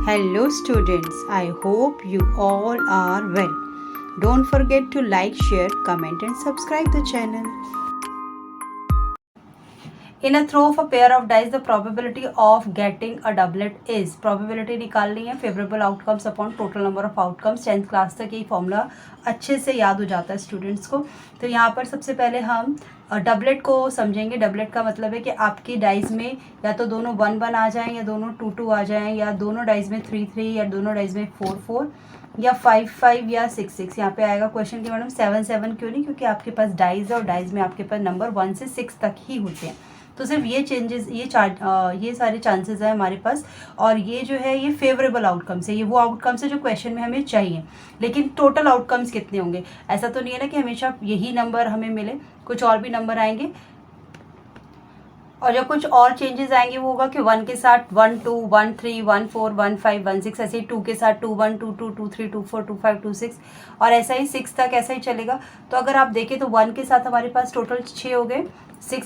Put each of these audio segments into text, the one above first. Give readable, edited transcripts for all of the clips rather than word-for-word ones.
Hello students, I hope you all are well. Don't forget to like, share, comment and subscribe the channel. In a throw of a pair of dice, the probability of getting a doublet is. Probability निकालनी है favorable outcomes upon total number of outcomes. 10th class तक ये formula अच्छे से याद हो जाता है स्टूडेंट्स को. तो यहाँ पर सबसे पहले हम डबलेट को समझेंगे. डबलेट का मतलब है कि आपकी डाइस में या तो दोनों 1-1 आ जाएं या दोनों 2-2 आ जाएं या दोनों डाइस में 3-3 या दोनों डाइस में 4-4 या 5-5 या 6-6. यहाँ पे आएगा क्वेश्चन कि मैडम 7-7 क्यों नहीं, क्योंकि आपके पास डाइस है और डाइस में आपके पास नंबर 1 से 6 तक ही होते हैं. तो सिर्फ ये चेंजेस ये सारे चांसेस हैं हमारे पास. और ये जो है ये फेवरेबल आउटकम्स है, ये वो आउटकम्स है जो क्वेश्चन में हमें चाहिए. लेकिन टोटल आउटकम्स कितने होंगे, ऐसा तो नहीं है ना कि हमेशा यही नंबर हमें मिले, कुछ और भी नंबर आएंगे. और जो कुछ और चेंजेस आएंगे वो होगा कि 1 के साथ 1 2 1 3 1 4 1 5 1 6, ऐसे ही 2 के साथ 2 1 2 2 2 3 2 4 2 5 2 6 और ऐसा ही 6 तक ऐसा ही चलेगा. तो अगर आप देखें तो 1 के साथ हमारे पास टोटल 6 हो गए, 6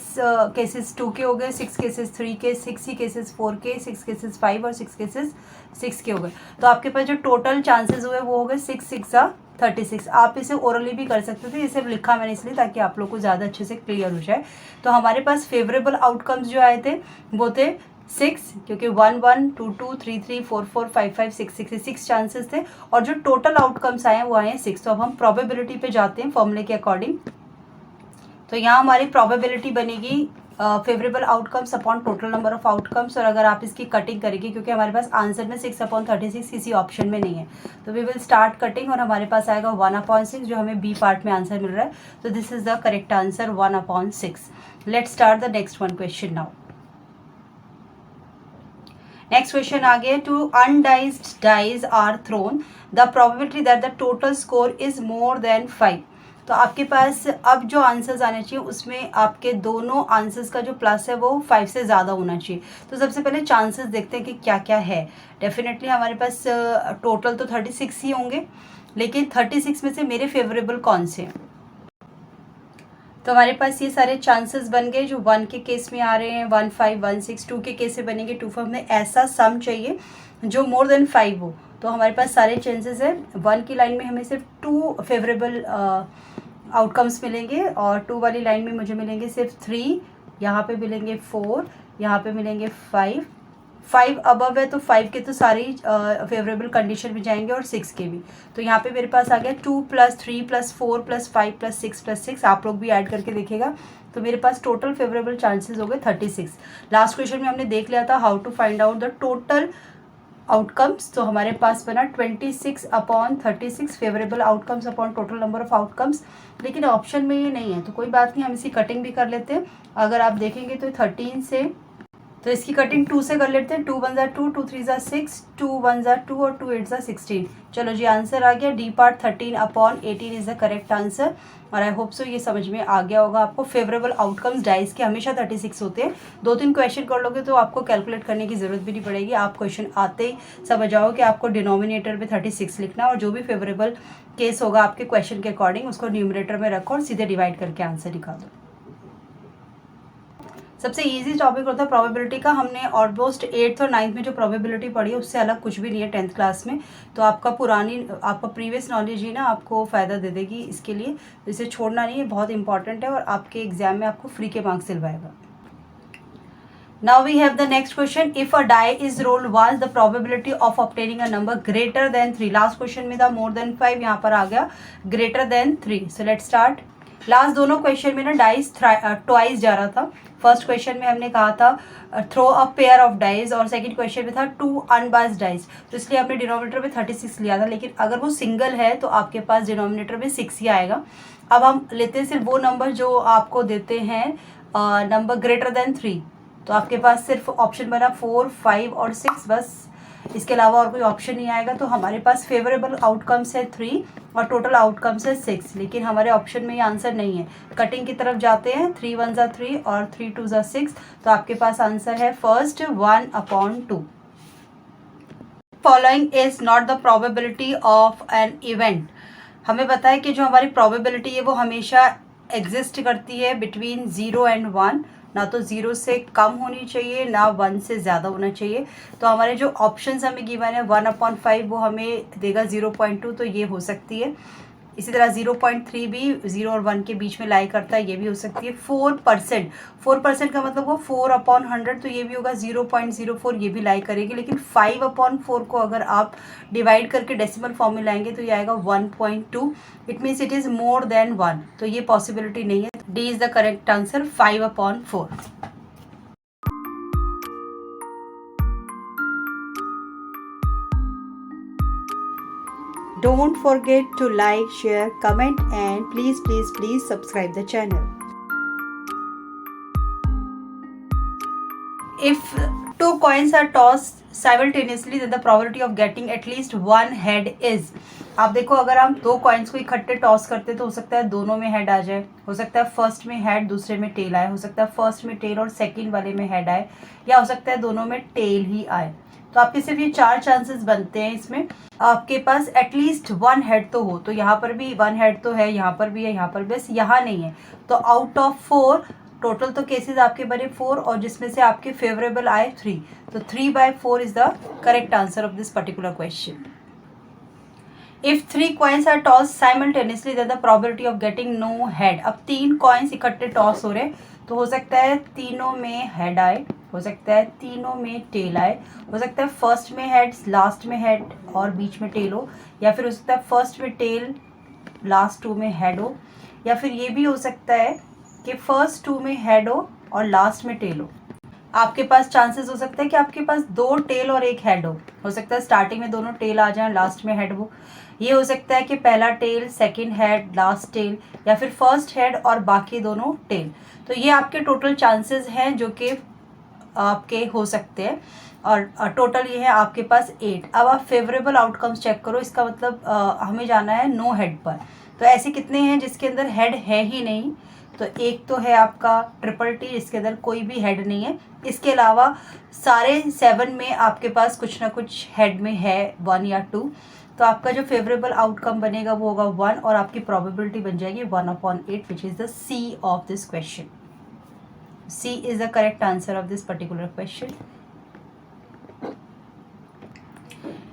केसेस 2 के हो गए, 6 केसेस 3 के, 6 ही केसेस 4 के, 6 केसेस 5 और 6 केसेस 6 के हो गए. तो आपके पास जो टोटल चांसेस हुए वो हो गए 6 6 36. आप इसे ओरली भी कर सकते थे, ये सिर्फ लिखा मैंने इसलिए ताकि आप लोग को ज़्यादा अच्छे से क्लियर हो जाए. तो हमारे पास फेवरेबल आउटकम्स जो आए थे वो थे 6, क्योंकि 1 1 2 2 3 3 4 4 5 5 6 6 चांसेस थे. और जो टोटल आउटकम्स आए हैं वो आए हैं 6. तो अब हम प्रोबेबिलिटी पे जाते हैं फॉर्मूले के अकॉर्डिंग. तो यहाँ हमारी प्रोबेबिलिटी बनेगी favourable outcomes upon total number of outcomes. और अगर आप इसकी कटिंग करेंगे, क्योंकि हमारे पास आंसर में 6/36 किसी ऑप्शन में नहीं है, तो वी विल स्टार्ट कटिंग और हमारे पास आएगा 1/6 जो हमें बी पार्ट में आंसर मिल रहा है. तो this is the correct answer 1/6. Let's start the next one question now. Next question आ गया. Two unbiased dice are thrown, the probability that the total score is more than 5. तो आपके पास अब जो आंसर्स आने चाहिए उसमें आपके दोनों आंसर्स का जो प्लस है वो 5 से ज़्यादा होना चाहिए. तो सबसे पहले चांसेस देखते हैं कि क्या क्या है. डेफिनेटली हमारे पास टोटल तो 36 ही होंगे, लेकिन 36 में से मेरे फेवरेबल कौन से हैं. तो हमारे पास ये सारे चांसेस बन गए जो 1 के केस में आ रहे हैं, 1 5 1 6. 2 के केस से बनेंगे 2 5 में. ऐसा सम चाहिए जो मोर देन 5 हो. तो हमारे पास सारे चांसेस हैं. 1 की लाइन में हमें सिर्फ 2 फेवरेबल आउटकम्स मिलेंगे और 2 वाली लाइन में मुझे मिलेंगे सिर्फ 3, यहाँ पे मिलेंगे 4, यहाँ पे मिलेंगे 5 अबव है तो 5 के तो सारी फेवरेबल कंडीशन में जाएंगे और 6 के भी. तो यहाँ पे मेरे पास आ गया 2 + 3 + 4 + 5 + 6 + 6. आप लोग भी ऐड करके देखिएगा. तो मेरे पास टोटल फेवरेबल चांसेस हो गए 36. लास्ट क्वेश्चन में हमने देख लिया था how to find out the total outcomes. तो हमारे पास बना 26/36 favourable outcomes upon total number of outcomes. लेकिन ऑप्शन में ये नहीं है तो कोई बात नहीं, हम इसकी कटिंग भी कर लेते हैं. अगर आप देखेंगे तो 13 से, तो इसकी कटिंग 2 से कर लेते हैं. 2 1 2 2 3 6, 2 1 2 और 2 8 16. चलो जी, आंसर आ गया. D part 13/18 is the correct answer. और आई होप सो ये समझ में आ गया होगा आपको. फेवरेबल आउटकम्स डाइस के हमेशा 36 होते हैं. 2-3 क्वेश्चन कर लोगे तो आपको कैलकुलेट करने की जरूरत भी नहीं पड़ेगी. आप क्वेश्चन आते ही समझ जाओ कि आपको डिनोमिनेटर पे 36 लिखना और जो भी फेवरेबल केस होगा आपके क्वेश्चन के अकॉर्डिंग उसको न्यूमरेटर में रखो और सीधे डिवाइड करके आंसर निकाल दो. सबसे इजी टॉपिक होता है प्रोबेबिलिटी का. हमने ऑलमोस्ट 8th और 9th में जो प्रोबेबिलिटी पढ़ी है उससे अलग कुछ भी नहीं है 10th क्लास में. तो आपका प्रीवियस नॉलेज ही ना आपको फ़ायदा दे देगी. इसके लिए इसे छोड़ना नहीं है, बहुत इंपॉर्टेंट है और आपके एग्जाम में आपको फ्री के मार्क्स दिलवाएगा. Now we have the next question. If a die is rolled once, the probability of obtaining a number greater than 3. Last question में था मोर देन 5, यहाँ पर आ गया greater than 3. So let's start. Last दोनों question में ना dice twice जा रहा था. फर्स्ट क्वेश्चन में हमने कहा था throw a pair of dice और सेकंड क्वेश्चन में था 2 अनबाइज्ड डाइस. तो इसलिए आपने डिनोमिनेटर में 36 लिया था. लेकिन अगर वो सिंगल है तो आपके पास डिनोमिनेटर में 6 ही आएगा. अब हम लेते हैं सिर्फ वो नंबर जो आपको देते हैं नंबर ग्रेटर देन 3. तो आपके पास सिर्फ ऑप्शन बना 4 5 और 6, बस इसके अलावा और कोई ऑप्शन नहीं आएगा. तो हमारे पास फेवरेबल आउटकम्स है 3 और टोटल आउटकम्स है 6. लेकिन हमारे ऑप्शन में ये आंसर नहीं है. कटिंग की तरफ जाते हैं. 3 1 3 और 3 2 6. तो आपके पास आंसर है first 1/2. Following is not the probability of an event. हमें पता है कि जो हमारी प्रोबेबिलिटी है वो हमेशा एग्जिस्ट करती है बिटवीन 0 and 1. ना तो 0 से कम होनी चाहिए, ना 1 से ज़्यादा होना चाहिए। तो हमारे जो ऑप्शंस हमें गिवन है 1/5 वो हमें देगा 0.2, तो ये हो सकती है। इसी तरह 0.3 भी 0 और 1 के बीच में लाई करता है, ये भी हो सकती है। 4% का मतलब वो 4/100, तो ये भी होगा 0.04, ये भी लाई करेगी। लेकिन 5/4 को अगर आप डिवाइड करके डेसिमल फॉर्म में लाएंगे तो ये आएगा 1.2। It means it is more than 1, तो ये पॉसिबिलिटी नहीं है। D is the correct answer, 5/4। Don't forget to like, share, comment and please subscribe the channel. If two coins are tossed simultaneously, then the probability of getting at least one head is. आप देखो, अगर हम दो coins को इकट्ठे toss करते तो हो सकता है दोनों में हेड आ जाए, हो सकता है फर्स्ट में हेड दूसरे में टेल आए, हो सकता है फर्स्ट में टेल और सेकंड वाले में हेड आए, या हो सकता है दोनों में टेल ही आए। तो आपके सिर्फ ये 4 चांसेस बनते हैं इसमें। आपके पास एटलीस्ट 1 हेड तो हो, तो यहाँ पर भी 1 हेड तो है, यहाँ पर भी है, यहाँ पर बस यहाँ नहीं है। तो आउट ऑफ 4 टोटल तो केसेस आपके बने 4, और जिसमें से आपके फेवरेबल आए 3, तो 3/4 is the correct answer of this particular question. If 3 coins are tossed simultaneously, then the probability of getting no head. अब 3 coins इकट्ठे टॉस हो रहे, तो हो सकता है तीनों में हेड आए, हो सकता है तीनों में टेल आए, हो सकता है फर्स्ट में हेड, लास्ट में हेड और बीच में टेल हो, या फिर हो सकता है फर्स्ट में टेल, लास्ट 2 में हेड हो, या फिर ये भी हो सकता है कि फर्स्ट 2 में हेड हो और लास्ट में टेल हो। आपके पास चांसेस हो सकता है कि आपके पास 2 टेल और 1 हेड हो सकता है स्टार्टिंग में दोनों टेल आ जाएं, लास्ट में हेड हो। ये हो सकता है कि पहला tail, second head, last tail, या फिर फर्स्ट हेड और बाकी दोनों टेल। तो ये आपके टोटल चांसेस हैं जो कि आपके हो सकते हैं, और टोटल ये है आपके पास 8। अब आप फेवरेबल आउटकम्स चेक करो, इसका मतलब हमें जाना है नो हेड पर। तो ऐसे कितने हैं जिसके अंदर हेड है ही नहीं, तो एक तो है आपका ट्रिपल टी जिसके अंदर कोई भी हेड नहीं है। इसके अलावा सारे 7 में आपके पास कुछ ना कुछ हेड में है 1 या 2। तो आपका जो फेवरेबल आउटकम बनेगा वो होगा 1, और आपकी प्रोबेबिलिटी बन जाएगी 1/8, which is the C of this question. C is the correct answer of this particular question.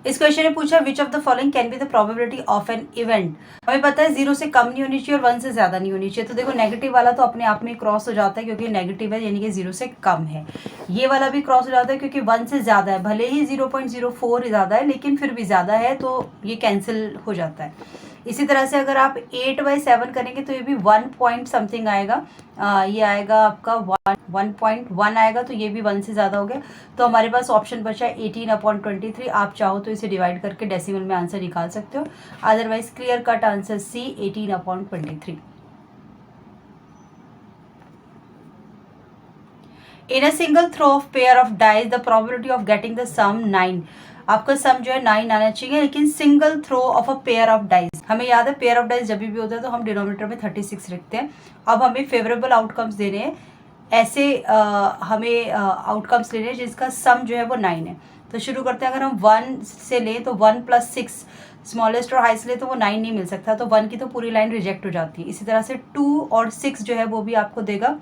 इस क्वेश्चन ने पूछा which of the following can be the probability of an event. हमें पता है 0 से कम नहीं होनी चाहिए और 1 से ज़्यादा नहीं होनी चाहिए। तो देखो नेगेटिव वाला तो अपने आप में क्रॉस हो जाता है क्योंकि नेगेटिव है, यानी कि 0 से कम है। ये वाला भी क्रॉस हो जाता है क्योंकि 1 से ज़्यादा है, भले ही 0.04 ज़्यादा है लेकिन फिर भी ज़्यादा है, तो ये कैंसिल हो जाता है। इसी तरह से अगर आप 8/7 करेंगे तो ये भी 1 पॉइंट समथिंग आएगा, ये आएगा आपका 1.1 आएगा, तो ये भी 1 से ज़्यादा हो गया। तो हमारे पास ऑप्शन बचा 18/23। आप चाहो तो इसे डिवाइड करके डेसिमल में आंसर निकाल सकते हो, otherwise clear cut answer C 18/23। In a single throw of pair of dice the probability of getting the sum 9। आपका सम जो है 9 आना चाहिए, लेकिन single throw of a pair of dice. हमें याद है पेयर ऑफ डाइस जब भी होता है तो हम डिनोमिनेटर में 36 रखते हैं। अब हमें फेवरेबल आउटकम्स देने हैं, ऐसे हमें आउटकम्स लेने हैं जिसका सम जो है वो 9 है। तो शुरू करते हैं, अगर हम 1 से लें तो 1 + 6 स्मॉलेस्ट और हाईएस्ट ले तो वो 9 नहीं मिल सकता, तो 1 की तो पूरी लाइन रिजेक्ट हो जाती है। इसी तरह से 2 और 6 जो है वो भी आपको देगा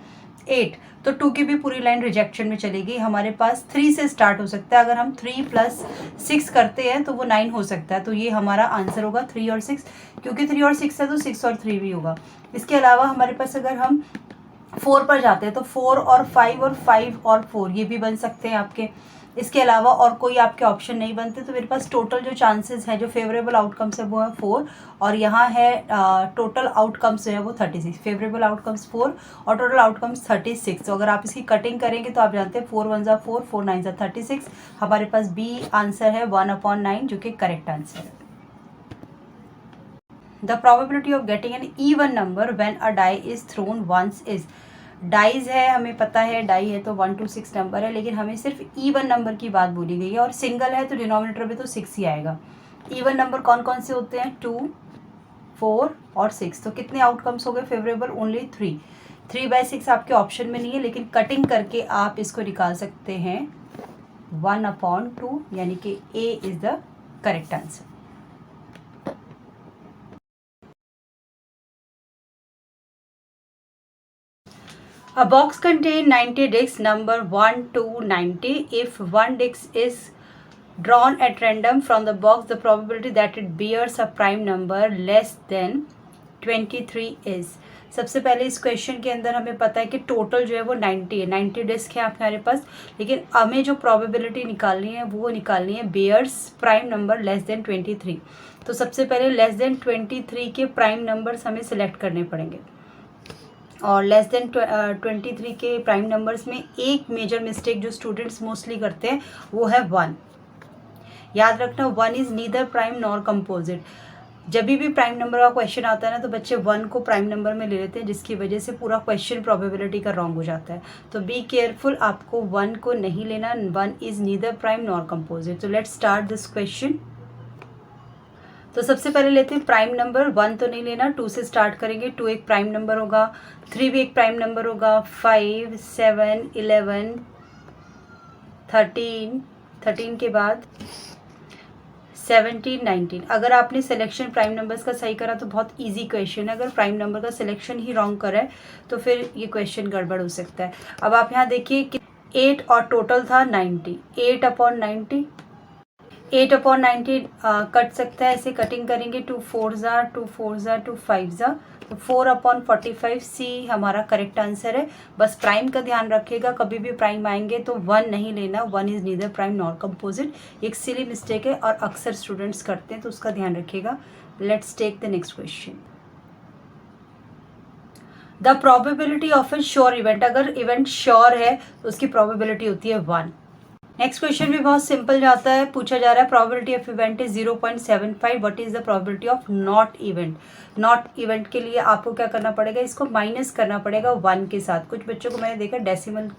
8, तो 2 की भी पूरी लाइन रिजेक्शन में चलेगी। हमारे पास 3 से स्टार्ट हो सकता है, अगर हम 3 + 6 करते हैं तो वो 9 हो सकता है। तो ये हमारा आंसर होगा 3 और 6, क्योंकि 3 और 6 है तो 6 और 3 भी होगा। इसके अलावा हमारे पास अगर हम 4 पर जाते हैं तो 4 और 5 और 5 और 4 ये भी बन सकते हैं आपके। इसके अलावा और कोई आपके ऑप्शन नहीं बनते, तो मेरे पास टोटल जो चांसेस हैं, जो फेवरेबल आउटकम्स है वो है 4, और यहाँ है टोटल आउटकम्स जो है वो 36। फेवरेबल आउटकम्स 4 और टोटल आउटकम्स 36। तो अगर आप इसकी कटिंग करेंगे तो आप जानते हैं 4 × 1 = 4, 4 × 9 = 36। हमारे पास बी आंसर है 1/9, जो कि करेक्ट आंसर है। The probability of getting an even number when a die is thrown once is. Dice है, हमें पता है डाई है तो 1 to 6 नंबर है, लेकिन हमें सिर्फ इवन नंबर की बात बोली गई है, और सिंगल है तो डिनोमिनेटर में तो 6 ही आएगा। इवन नंबर कौन कौन से होते हैं? 2, 4 और 6। तो कितने आउटकम्स हो गए फेवरेबल? ओनली 3। 3/6 आपके ऑप्शन में नहीं है, लेकिन कटिंग करके आप इसको निकाल सकते हैं 1/2, यानी कि A is the correct answer. A box contain 90 discs number 1 to 90. If one disc is drawn at random from the box, the probability that it bears a prime number less than 23 is. सबसे पहले इस question के अंदर हमें पता है कि total जो है वो 90 है, 90 डिस्क है हमारे पास, लेकिन हमें जो प्रोबेबिलिटी निकालनी है वो निकालनी है bears prime number less than 23। तो सबसे पहले लेस देन 23 के प्राइम नंबर्स हमें सिलेक्ट करने पड़ेंगे, और लेस देन 23 के प्राइम नंबर्स में एक मेजर मिस्टेक जो स्टूडेंट्स मोस्टली करते हैं वो है 1। याद रखना 1 is neither prime nor composite. जब भी प्राइम नंबर का क्वेश्चन आता है ना तो बच्चे 1 को प्राइम नंबर में ले लेते हैं, जिसकी वजह से पूरा क्वेश्चन प्रोबेबिलिटी का रॉन्ग हो जाता है। तो बी केयरफुल, आपको 1 को नहीं लेना। 1 is neither prime nor composite. तो लेट्स स्टार्ट दिस क्वेश्चन। तो सबसे पहले लेते हैं प्राइम नंबर। 1 तो नहीं लेना, 2 से स्टार्ट करेंगे। 2 एक प्राइम नंबर होगा, 3 भी एक प्राइम नंबर होगा, 5, 7, 11, 13 के बाद 17, 19। अगर आपने सिलेक्शन प्राइम नंबर्स का सही करा तो बहुत इजी क्वेश्चन है। अगर प्राइम नंबर का सिलेक्शन ही रॉन्ग करा है तो फिर ये क्वेश्चन गड़बड़ हो सकता है। अब आप यहाँ देखिए कि 8 और टोटल था 90। 8/90, 8/90 कट सकता है, ऐसे कटिंग करेंगे। 2 4 ज़ा, 2 4 ज़ा, 2 5 ज़ा, तो 4/45 सी हमारा करेक्ट आंसर है। बस प्राइम का ध्यान रखिएगा, कभी भी प्राइम आएंगे तो 1 नहीं लेना। 1 is neither prime nor composite. एक सिली मिस्टेक है और अक्सर स्टूडेंट्स करते हैं, तो उसका ध्यान रखिएगा। Let's take the next question. The probability of a sure event. अगर इवेंट श्योर है तो उसकी प्रोबेबिलिटी होती है 1। नेक्स्ट क्वेश्चन भी बहुत सिंपल जाता है। पूछा जा रहा है probability of event is 0.75, what is the probability of not event. Not event के लिए आपको क्या करना पड़ेगा, इसको माइनस करना पड़ेगा 1 के साथ। कुछ बच्चों को मैंने देखा डेसिमल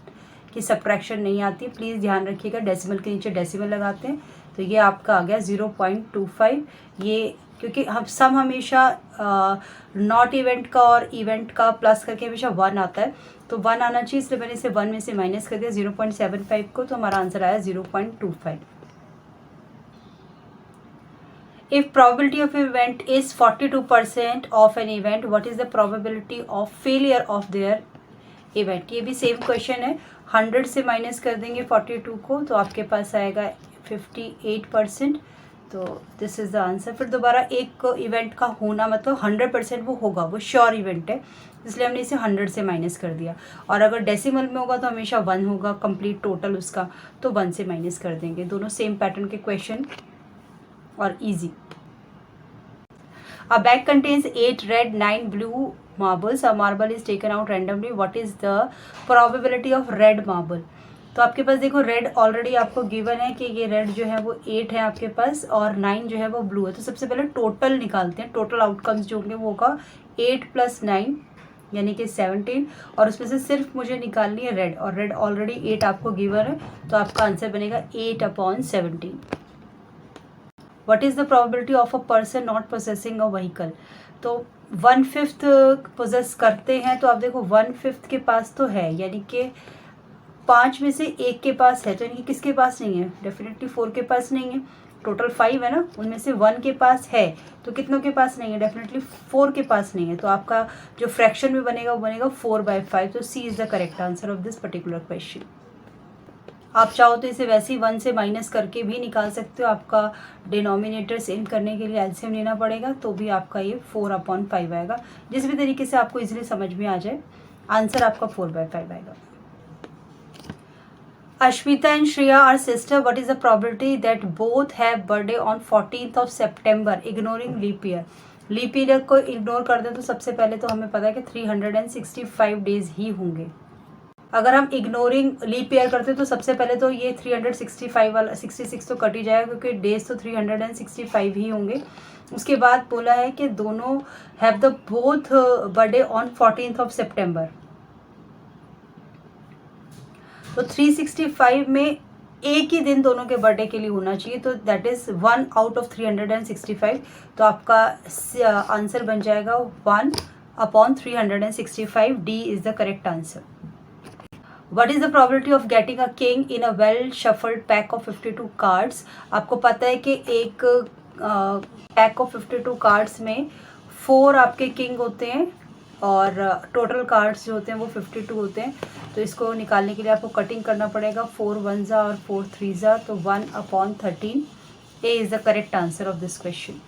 की सब्ट्रैक्शन नहीं आती, प्लीज़ ध्यान रखिएगा। डेसिमल के नीचे डेसिमल लगाते हैं, तो ये आपका आ गया 0.25। ये क्योंकि हम सम हमेशा नॉट इवेंट का और इवेंट का प्लस करके हमेशा 1 आता है, तो 1 आना चाहिए, इसलिए मैंने इसे 1 में से माइनस कर दिया 0.75 को, तो हमारा आंसर आया 0.25। If probability of event is 42% of an event, what is the probability of failure of their event. ये भी सेम क्वेश्चन है। 100 से माइनस कर देंगे 42 को, तो आपके पास आएगा 58%। तो दिस इज़ द आंसर। फिर दोबारा एक इवेंट का होना मतलब 100% वो होगा, वो श्योर इवेंट है, इसलिए हमने इसे 100 से माइनस कर दिया। और अगर डेसिमल में होगा तो हमेशा 1 होगा कंप्लीट टोटल उसका, तो 1 से माइनस कर देंगे। दोनों सेम पैटर्न के क्वेश्चन और easy. A bag contains 8 red 9 blue marbles. A marble is taken out randomly. What is the probability of red marble? तो आपके पास देखो रेड ऑलरेडी आपको गिवन है कि ये रेड जो है वो 8 है आपके पास, और 9 जो है वो ब्लू है। तो सबसे पहले टोटल निकालते हैं। टोटल आउटकम्स जो होंगे वो होगा 8 + 9 यानी कि 17, और उसमें से सिर्फ मुझे निकालनी है रेड, और रेड ऑलरेडी 8 आपको गिवन है, तो आपका आंसर बनेगा 8/17। What is the probability of a person not possessing a vehicle. तो 1/5 पोजेस करते हैं, तो आप देखो 1/5 के पास तो है, यानी कि 5 में से 1 के पास है, तो यानी कि किसके पास नहीं है, डेफिनेटली 4 के पास नहीं है। टोटल 5 है ना, उनमें से 1 के पास है, तो कितनों के पास नहीं है, डेफिनेटली 4 के पास नहीं है। तो आपका जो फ्रैक्शन में बनेगा वो बनेगा 4/5। तो C is the correct answer of this particular question. आप चाहो तो इसे वैसे ही 1 से माइनस करके भी निकाल सकते हो। आपका डिनोमिनेटर सेम करने के लिए एलसीएम लेना पड़ेगा, तो भी आपका ये 4/5 आएगा। जिस भी तरीके से आपको इजीली समझ में आ जाए, आंसर आपका 4/5 आएगा। Ashmita and Shreya are sister. What is the probability that both have birthday on 14th of September? Ignoring leap year. Leap year को इग्नोर कर दें तो सबसे पहले तो हमें पता है कि 365 डेज ही होंगे। अगर हम इग्नोरिंग लीप ईयर करते तो सबसे पहले तो ये 365 वाला 66 तो कट ही जाएगा, क्योंकि डेज तो 365 ही होंगे। उसके बाद बोला है कि दोनों have the both birthday on 14th of September। तो 365 में एक ही दिन दोनों के बर्थडे के लिए होना चाहिए, तो दैट इज़ 1 आउट ऑफ 365। तो आपका आंसर बन जाएगा 1/365। D is the correct answer. What is the probability of getting a king in a well shuffled pack of 52 cards? आपको पता है कि एक पैक ऑफ 52 कार्ड्स में 4 आपके किंग होते हैं और टोटल कार्ड्स जो होते हैं वो 52 होते हैं। तो इसको निकालने के लिए आपको कटिंग करना पड़ेगा, 4 1 और 4 3 तो 1/13। A is the correct answer of this question.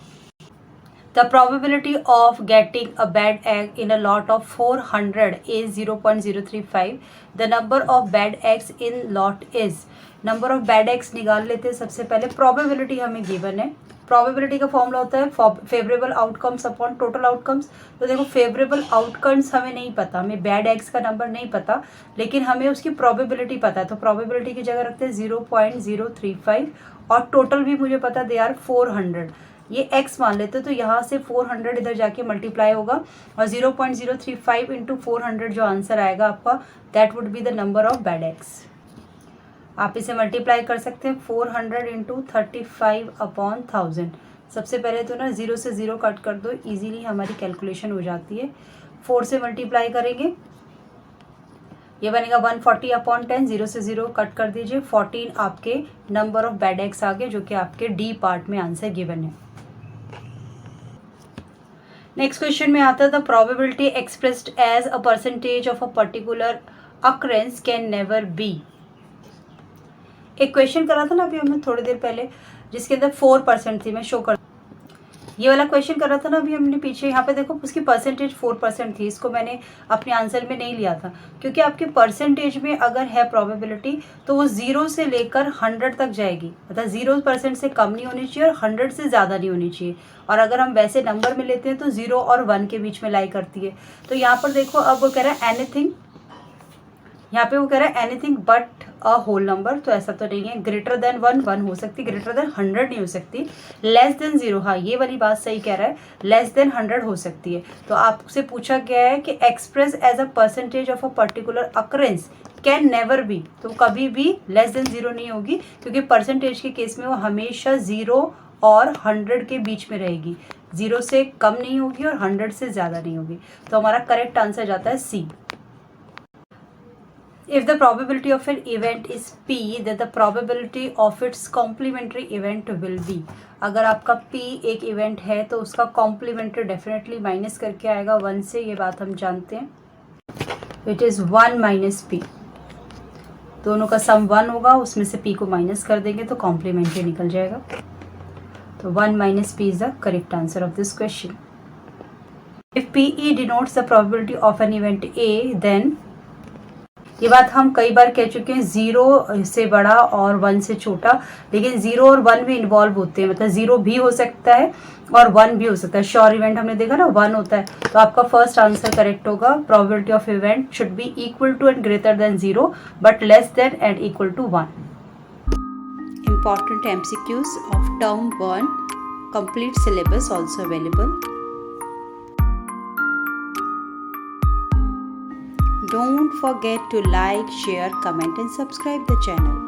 The probability of getting a bad egg in a lot of 400 is 0.035. The number of bad eggs in lot is, number of bad eggs निकाल लेते हैं। सबसे पहले probability हमें given है, probability का formula होता है favorable outcomes upon total outcomes। तो देखो favorable outcomes हमें नहीं पता, हमें bad eggs का नंबर नहीं पता, लेकिन हमें उसकी probability पता है। तो probability की जगह रखते हैं 0.035 और total भी मुझे पता दे यार 400, ये x मान लेते हैं। तो यहाँ से 400 इधर जाके मल्टीप्लाई होगा और 0.035 इंटू 400 जो आंसर आएगा आपका, that would be the number of bad x. आप इसे मल्टीप्लाई कर सकते हैं 400 इंटू 35/1000। सबसे पहले तो ना 0 से 0 कट कर दो, इजीली हमारी कैलकुलेशन हो जाती है। 4 से मल्टीप्लाई करेंगे, ये बनेगा 140/10। 0 से 0 कट कर दीजिए, 14 आपके नंबर ऑफ बैड एक्स आ गए, जो कि आपके डी पार्ट में आंसर गिवन है। नेक्स्ट क्वेश्चन में आता है the probability expressed as a percentage of a particular occurrence can never be. एक क्वेश्चन करा था ना अभी हमने थोड़ी देर पहले, जिसके अंदर 4% थी, मैं शो कर, ये वाला क्वेश्चन कर रहा था ना अभी हमने पीछे। यहाँ पे देखो उसकी परसेंटेज 4% थी, इसको मैंने अपने आंसर में नहीं लिया था, क्योंकि आपके परसेंटेज में अगर है प्रोबेबिलिटी तो वो 0 से लेकर 100 तक जाएगी, मतलब 0% से कम नहीं होनी चाहिए और 100 से ज़्यादा नहीं होनी चाहिए। और अगर हम वैसे नंबर में लेते हैं तो 0 और 1 के बीच में लाई करती है। तो यहाँ पर देखो अब वो कह रहा है एनीथिंग, यहाँ पे वो कह रहा है anything but a whole number, तो ऐसा तो नहीं है। ग्रेटर देन 1 हो सकती, ग्रेटर देन 100 नहीं हो सकती। लेस देन 0, हाँ ये वाली बात सही कह रहा है, लेस देन 100 हो सकती है। तो आपसे पूछा गया है कि express as a percentage of a particular occurrence can never be, तो कभी भी लेस देन 0 नहीं होगी, क्योंकि परसेंटेज के केस में वो हमेशा 0 और 100 के बीच में रहेगी, 0 से कम नहीं होगी और 100 से ज़्यादा नहीं होगी। तो हमारा करेक्ट आंसर जाता है सी। If the probability of an event is P, then the probability of its complementary event will be। अगर आपका P एक इवेंट है तो उसका कॉम्प्लीमेंट्री डेफिनेटली माइनस करके आएगा 1 से, ये बात हम जानते हैं। इट इज़ 1 - P, दोनों का सम 1 होगा, उसमें से P को माइनस कर देंगे तो कॉम्प्लीमेंट्री निकल जाएगा। तो 1 - P is the correct answer of this question. If PE denotes the probability of an event A, then, ये बात हम कई बार कह चुके हैं, 0 से बड़ा और 1 से छोटा, लेकिन 0 और 1 भी इन्वॉल्व होते हैं, मतलब 0 भी हो सकता है और 1 भी हो सकता है। श्योर इवेंट हमने देखा ना 1 होता है, तो आपका फर्स्ट आंसर करेक्ट होगा। Probability of event should be equal to and greater than 0 but less than and equal to 1। Important MCQs of term 1, complete syllabus also available. Don't forget to like, share, comment and subscribe the channel.